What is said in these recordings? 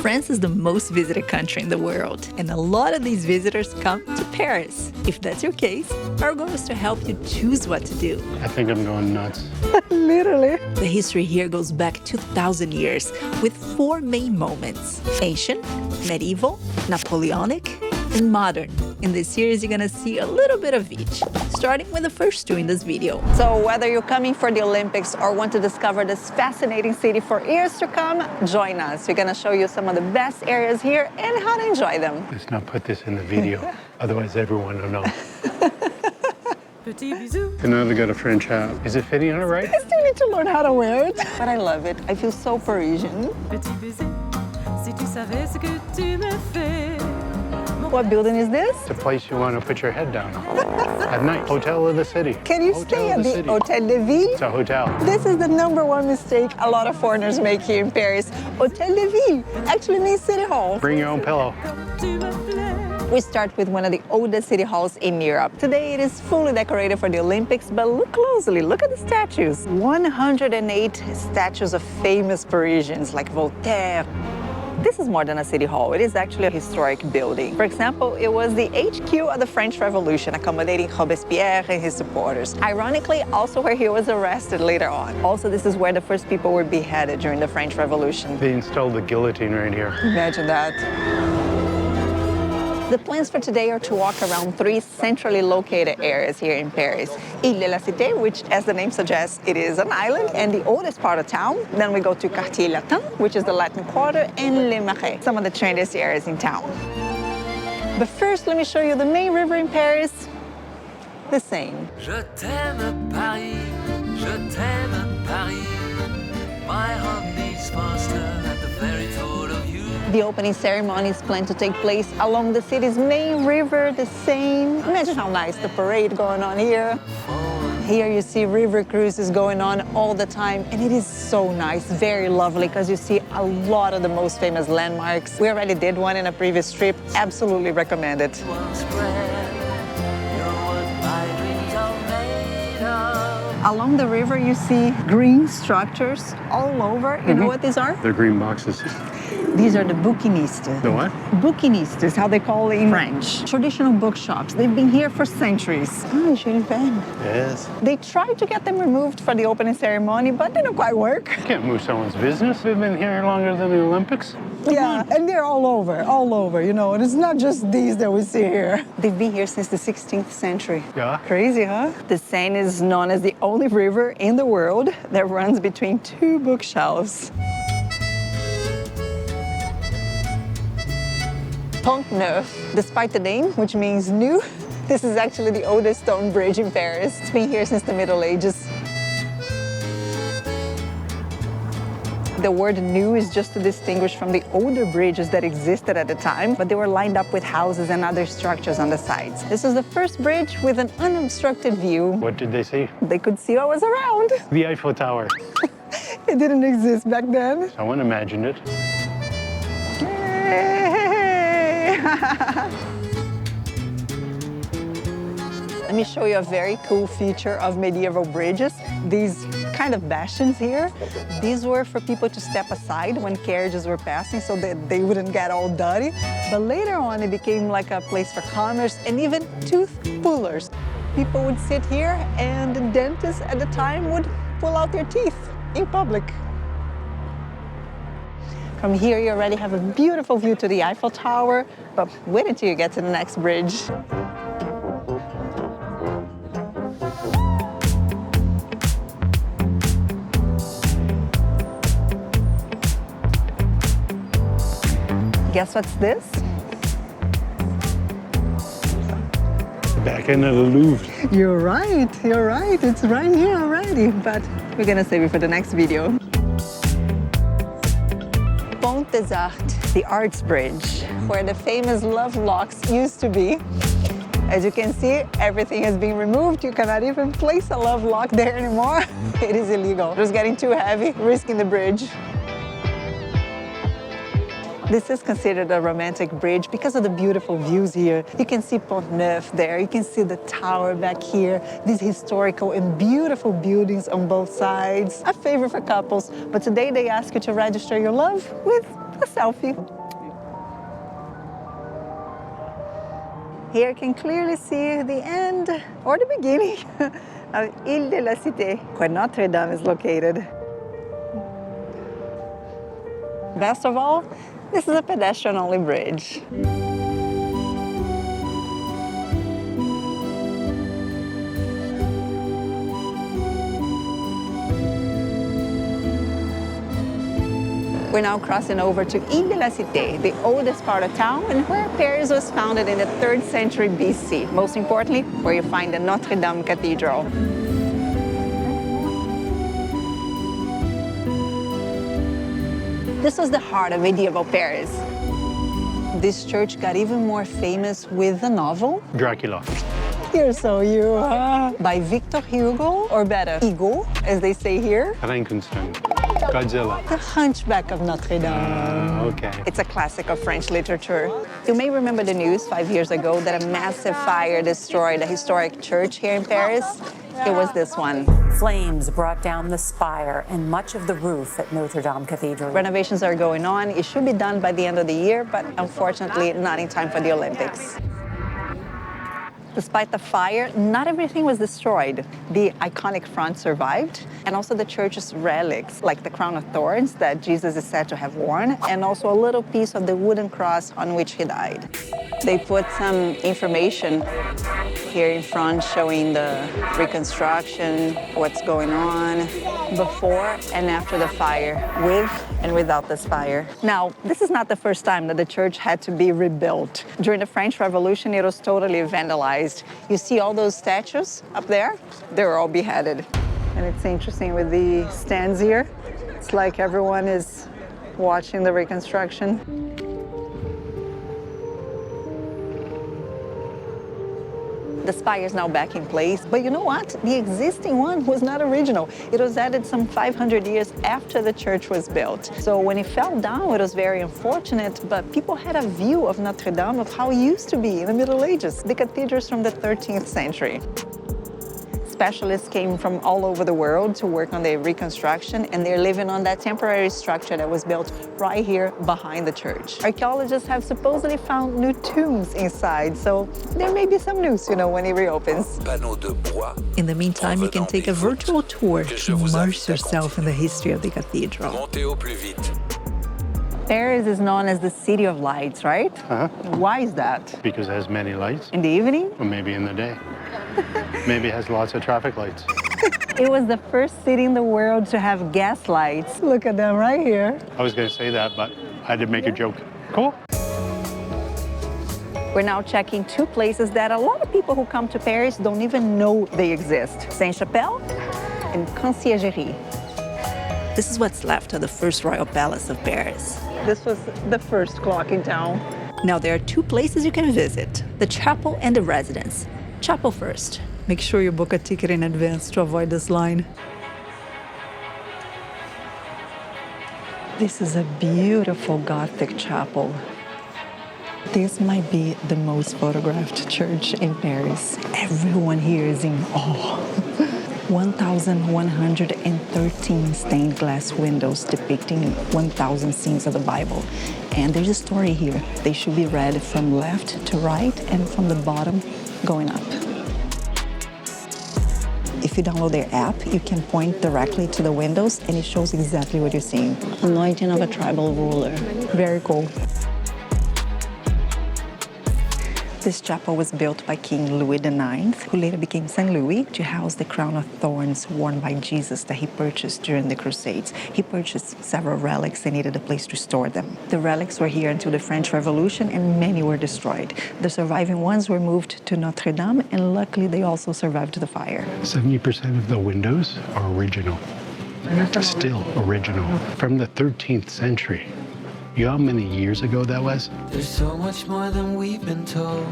France is the most visited country in the world, and a lot of these visitors come to Paris. If that's your case, our goal is to help you choose what to do. I think I'm going nuts. Literally. The history here goes back 2,000 years with 4 main moments: ancient, medieval, Napoleonic, and modern. In this series, you're gonna see a little bit of each, starting with the first 2 in this video. So whether you're coming for the Olympics or want to discover this fascinating city for years to come, join us. We're gonna show you some of the best areas here and how to enjoy them. Let's not put this in the video, otherwise everyone will know. You know, they got a French hat. Is it fitting on it right? I still need to learn how to wear it. But I love it. I feel so Parisian. What building is this? It's a place you want to put your head down at night. Hotel of the city. Can you stay at the Hôtel de Ville? It's a hotel. This is the #1 mistake a lot of foreigners make here in Paris. Hôtel de Ville actually means city hall. Bring your own pillow. We start with one of the oldest city halls in Europe. Today it is fully decorated for the Olympics, but look closely, look at the statues. 108 statues of famous Parisians like Voltaire. This is more than a city hall, it is actually a historic building. For example, it was the HQ of the French Revolution, accommodating Robespierre and his supporters. Ironically, also where he was arrested later on. Also, this is where the first people were beheaded during the French Revolution. They installed the guillotine right here. Imagine that. The plans for today are to walk around 3 centrally located areas here in Paris. Île de la Cité, which, as the name suggests, it is an island and the oldest part of town. Then we go to Quartier Latin, which is the Latin Quarter, and Les Marais, some of the trendiest areas in town. But first, let me show you the main river in Paris, the Seine. Je t'aime Paris, je t'aime Paris. My heart beats faster at the very thought of you. The opening ceremony is planned to take place along the city's main river, the Seine. Imagine how nice, the parade going on here. Here you see river cruises going on all the time, and it is so nice, very lovely, because you see a lot of the most famous landmarks. We already did one in a previous trip, absolutely recommend it. Along the river you see green structures all over. You know what these are? They're green boxes. These are the bouquinistes. The what? Bouquinistes, how they call it in French. Traditional bookshops. They've been here for centuries. Oh, Jules Verne. Yes. They tried to get them removed for the opening ceremony, but didn't quite work. Can't move someone's business. They've been here longer than the Olympics. Yeah, and they're all over, you know, and it's not just these that we see here. They've been here since the 16th century. Yeah. Crazy, huh? The Seine is known as the only river in the world that runs between 2 bookshelves. Pont Neuf. Despite the name, which means new, this is actually the oldest stone bridge in Paris. It's been here since the Middle Ages. The word new is just to distinguish from the older bridges that existed at the time, but they were lined up with houses and other structures on the sides. This is the first bridge with an unobstructed view. What did they see? They could see what was around. The Eiffel Tower. It didn't exist back then. Someone imagined it. Let me show you a very cool feature of medieval bridges. These kind of bastions here, these were for people to step aside when carriages were passing so that they wouldn't get all dirty. But later on, it became like a place for commerce and even tooth pullers. People would sit here and the dentists at the time would pull out their teeth in public. From here, you already have a beautiful view to the Eiffel Tower, but wait until you get to the next bridge. Guess what's this? The back end of the Louvre. You're right, it's right here already, but we're gonna save it for the next video. Pont des Arts, the Arts Bridge, where the famous love locks used to be. As you can see, everything has been removed. You cannot even place a love lock there anymore. It is illegal. It was getting too heavy, risking the bridge. This is considered a romantic bridge because of the beautiful views here. You can see Pont Neuf there, you can see the tower back here, these historical and beautiful buildings on both sides. A favorite for couples, but today they ask you to register your love with a selfie. Here you can clearly see the end or the beginning of Ile de la Cité, where Notre Dame is located. Best of all, this is a pedestrian-only bridge. We're now crossing over to Ile de la Cité, the oldest part of town and where Paris was founded in the 3rd century BC. Most importantly, where you find the Notre Dame Cathedral. This was the heart of medieval Paris. This church got even more famous with the novel Dracula. You're so you, by Victor Hugo, or better, Hugo, as they say here. Frankenstein. Godzilla. The Hunchback of Notre Dame. Okay. It's a classic of French literature. You may remember the news 5 years ago that a massive fire destroyed a historic church here in Paris. It was this one. Flames brought down the spire and much of the roof at Notre Dame Cathedral. Renovations are going on. It should be done by the end of the year, but unfortunately not in time for the Olympics. Despite the fire, not everything was destroyed. The iconic front survived, and also the church's relics, like the crown of thorns that Jesus is said to have worn, and also a little piece of the wooden cross on which he died. They put some information here in front showing the reconstruction, what's going on before and after the fire, with and without the spire. Now, this is not the first time that the church had to be rebuilt. During the French Revolution, it was totally vandalized. You see all those statues up there? They were all beheaded. And it's interesting with the stands here. It's like everyone is watching the reconstruction. The spire is now back in place, but you know what? The existing one was not original. It was added some 500 years after the church was built. So when it fell down, it was very unfortunate, but people had a view of Notre Dame of how it used to be in the Middle Ages, the cathedrals from the 13th century. Specialists came from all over the world to work on the reconstruction, and they're living on that temporary structure that was built right here behind the church. Archaeologists have supposedly found new tombs inside, so there may be some news, when it reopens. In the meantime, you can take a virtual tour to immerse yourself in the history of the cathedral. Paris is known as the City of Lights, right? Why is that? Because it has many lights. In the evening? Or maybe in the day. Maybe it has lots of traffic lights. It was the first city in the world to have gas lights. Look at them right here. I was going to say that, but I had to make a joke. Cool. We're now checking two places that a lot of people who come to Paris don't even know they exist. Sainte-Chapelle and Conciergerie. This is what's left of the first royal palace of Paris. This was the first clock in town. Now there are two places you can visit, the chapel and the residence. Chapel first. Make sure you book a ticket in advance to avoid this line. This is a beautiful Gothic chapel. This might be the most photographed church in Paris. Everyone here is in awe. 1,113 stained glass windows depicting 1,000 scenes of the Bible. And there's a story here. They should be read from left to right and from the bottom going up. If you download their app, you can point directly to the windows and it shows exactly what you're seeing. Anointing of a tribal ruler. Very cool. This chapel was built by King Louis IX, who later became St. Louis, to house the crown of thorns worn by Jesus that he purchased during the Crusades. He purchased several relics and needed a place to store them. The relics were here until the French Revolution, and many were destroyed. The surviving ones were moved to Notre Dame, and luckily they also survived the fire. 70% of the windows are original. Still original. From the 13th century. You know how many years ago that was? There's so much more than we've been told,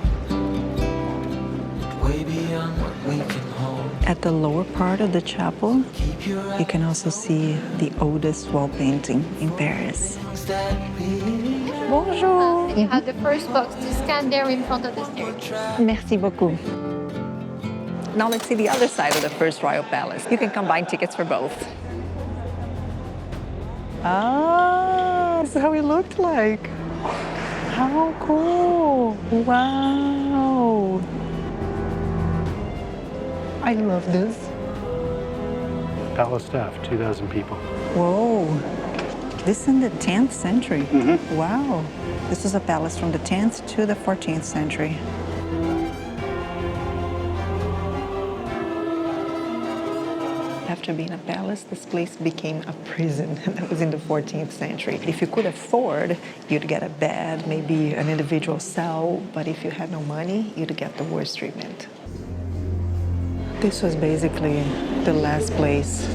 way beyond what we can hold. At the lower part of the chapel, you can also see the oldest wall painting in Paris. Bonjour! You have the first box to scan there in front of the stairs. Merci beaucoup. Now let's see the other side of the first royal palace. You can combine tickets for both. Oh! This is how it looked like. How cool. Wow. I love this. Palace staff, 2,000 people. Whoa. This in the 10th century. Wow. This is a palace from the 10th to the 14th century. After being a palace, this place became a prison. That was in the 14th century. If you could afford, you'd get a bed, maybe an individual cell, but if you had no money, you'd get the worst treatment. This was basically the last place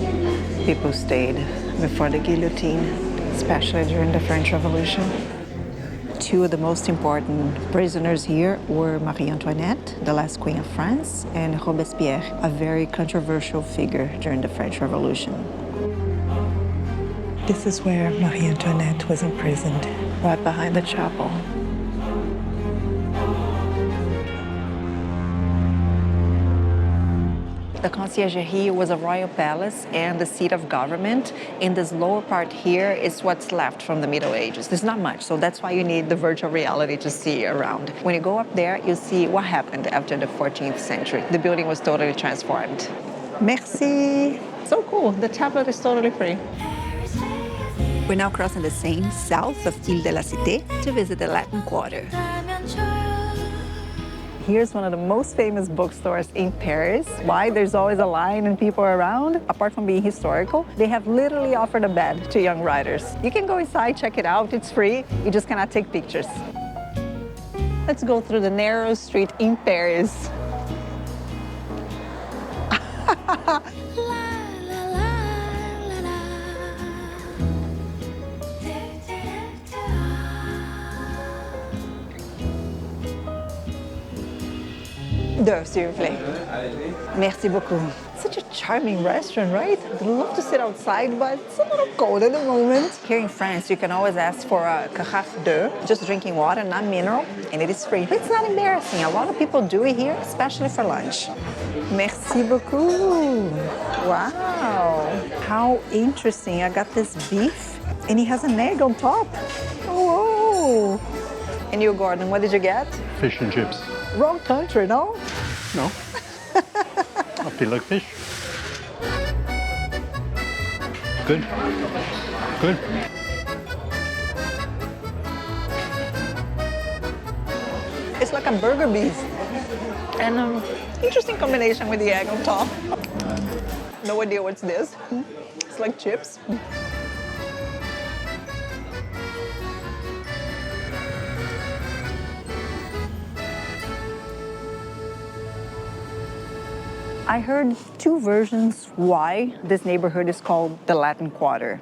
people stayed before the guillotine, especially during the French Revolution. Two of the most important prisoners here were Marie Antoinette, the last queen of France, and Robespierre, a very controversial figure during the French Revolution. This is where Marie Antoinette was imprisoned, right behind the chapel. The Conciergerie was a royal palace and the seat of government. In this lower part here is what's left from the Middle Ages. There's not much, so that's why you need the virtual reality to see around. When you go up there, you see what happened after the 14th century. The building was totally transformed. Merci. So cool. The tablet is totally free. We're now crossing the Seine south of Ile de la Cité to visit the Latin Quarter. Here's one of the most famous bookstores in Paris. Why there's always a line and people around? Apart from being historical, they have literally offered a bed to young writers. You can go inside, check it out, it's free. You just cannot take pictures. Let's go through the narrow street in Paris. Deux, s'il vous plaît. Merci beaucoup. Such a charming restaurant, right? I'd love to sit outside, but it's a little cold at the moment. Here in France, you can always ask for a carafe d'eau, just drinking water, not mineral, and it is free. It's not embarrassing. A lot of people do it here, especially for lunch. Merci beaucoup. Wow. How interesting. I got this beef, and it has an egg on top. Oh. And you, Gordon, what did you get? Fish and chips. Wrong country, no? No. I feel like fish. Good. Good. It's like a burger beef. And interesting combination with the egg on top. No idea what's this. It's like chips. I heard two versions why this neighborhood is called the Latin Quarter.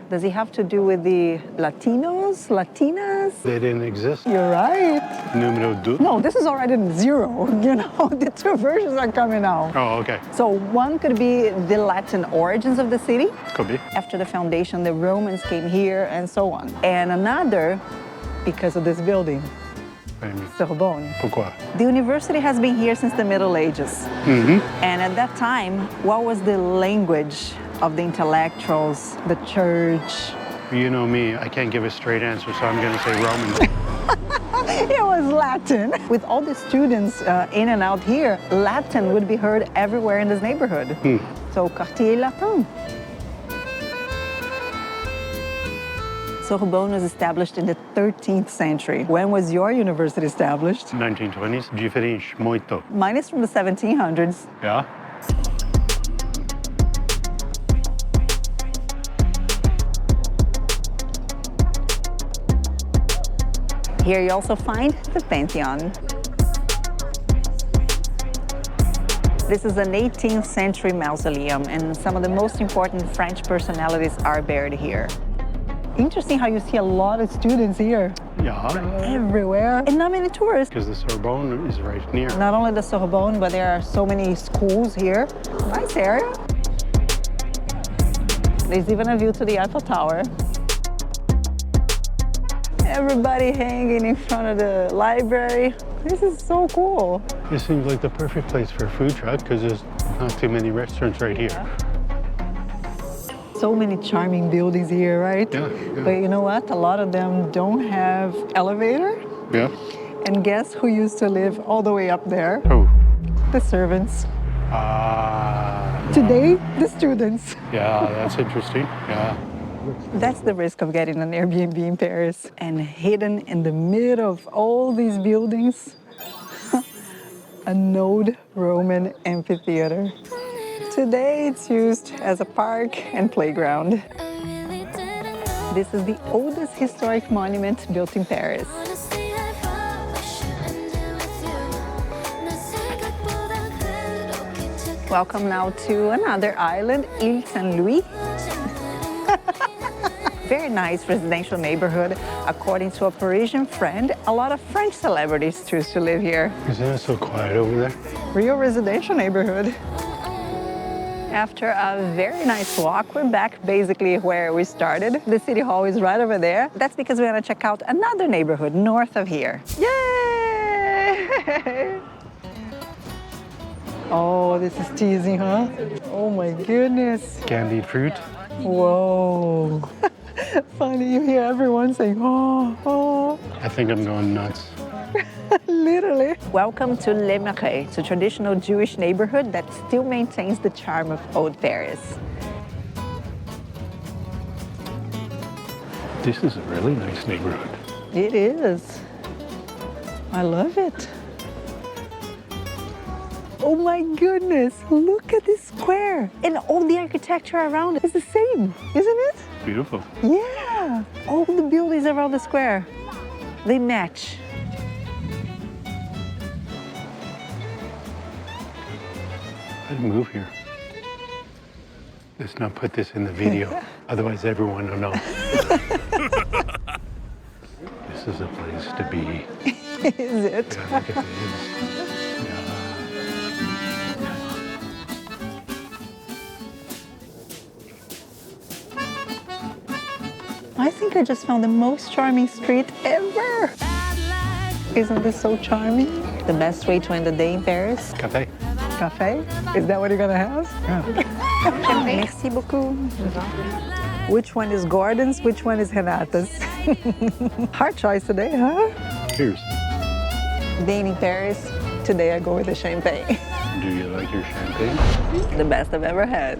Does it have to do with the Latinos, Latinas? They didn't exist. You're right. Numero deux. No, this is already zero. You know, the two versions are coming out. Oh, okay. So one could be the Latin origins of the city. Could be. After the foundation, the Romans came here and so on. And another, because of this building, What do you mean? Sorbonne. Pourquoi? The university has been here since the Middle Ages. And at that time, what was the language of the intellectuals, the church? You know me, I can't give a straight answer, so I'm going to say Roman. It was Latin. With all the students in and out here, Latin would be heard everywhere in this neighborhood. So, quartier latin. Sorbonne was established in the 13th century. When was your university established? 1920s, diferente, muito. Mine is from the 1700s. Yeah? Here you also find the Pantheon. This is an 18th century mausoleum, and some of the most important French personalities are buried here. Interesting how you see a lot of students here. Yeah. Everywhere. And not many tourists. Because the Sorbonne is right near. Not only the Sorbonne, but there are so many schools here. Nice area. There's even a view to the Eiffel Tower. Everybody hanging in front of the library. This is so cool. This seems like the perfect place for a food truck because there's not too many restaurants right here. so many charming buildings here, right? Yeah, But you know what? A lot of them don't have elevator. Yeah. And guess who used to live all the way up there? Oh. The servants. Ah. Today, the students. Yeah, that's interesting. Yeah. That's the risk of getting an Airbnb in Paris. And hidden in the middle of all these buildings, an old Roman amphitheater. Today it's used as a park and playground. This is the oldest historic monument built in Paris. Welcome now to another island, Ile Saint-Louis. Very nice residential neighborhood. According to a Parisian friend, a lot of French celebrities choose to live here. Isn't it so quiet over there? Real residential neighborhood. After a very nice walk, we're back basically where we started. The city hall is right over there. That's because we're gonna check out another neighborhood north of here. Yay! Oh, this is teasing, huh? Oh my goodness. Candied fruit. Whoa. Funny, you hear everyone saying, oh, oh. I think I'm going nuts. Literally. Welcome to Les Marais. It's a traditional Jewish neighborhood that still maintains the charm of old Paris. This is a really nice neighborhood. It is. I love it. Oh my goodness, look at this square. And all the architecture around it is the same, isn't it? Beautiful. Yeah, all the buildings around the square, they match. I'd move here. Let's not put this in the video, otherwise everyone will know. This is a place to be. Is it? Yeah, look at this. I think I just found the most charming street ever. Isn't this so charming? The best way to end the day in Paris. Cafe. Cafe? Is that what you're gonna have? Yeah. Merci beaucoup. Which one is Gordon's? Which one is Renata's? Hard choice today, huh? Cheers. Being in Paris, Today I go with the champagne. Do you like your champagne? the best I've ever had.